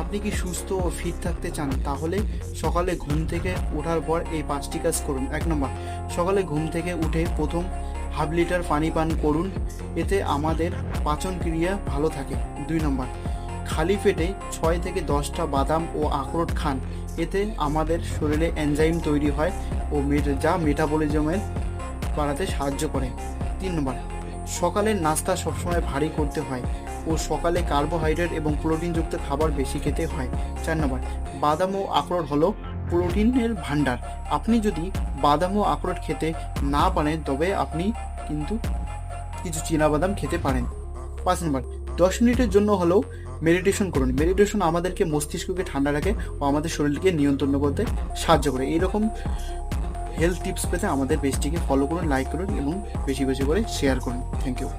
আপনি কি সুস্থ ও ফিট থাকতে চান? তাহলে সকালে ঘুম থেকে ওঠার পর এই 5টি কাজ করুন। 1 নম্বর, সকালে ঘুম থেকে উঠে প্রথম হাফ লিটার পানি পান করুন, এতে আমাদের পাচন ক্রিয়া ভালো থাকে। 2 নম্বর, খালি পেটে 6 থেকে 10টা বাদাম ও আখরোট খান, এতে আমাদের শরীরে এনজাইম তৈরি হয় ও যা মেটাবলিজমের বাড়াতে সাহায্য করে। 3 নম্বর, সকালের নাস্তা সবসময় ভারী করতে হয় ও সকালে কার্বোহাইড্রেট এবং প্রোটিনযুক্ত খাবার বেশি খেতে হয়। 4 নম্বর, বাদাম ও আখরোট হলো প্রোটিনের ভান্ডার। আপনি যদি বাদাম ও আখরোট খেতে না পারেন তবে আপনি কিন্তু কিছু চীনাবাদাম খেতে পারেন। 5 নম্বর, 10 মিনিটের জন্য হলেও মেডিটেশন করুন। মেডিটেশন আমাদেরকে মস্তিষ্ককে ঠান্ডা রাখে ও আমাদের শরীরকে নিয়ন্ত্রণ করতে সাহায্য করে। এইরকম হেলথ টিপস পেতে আমাদের পেজটিকে ফলো করুন, লাইক করুন এবং বেশি বেশি করে শেয়ার করুন। Thank you.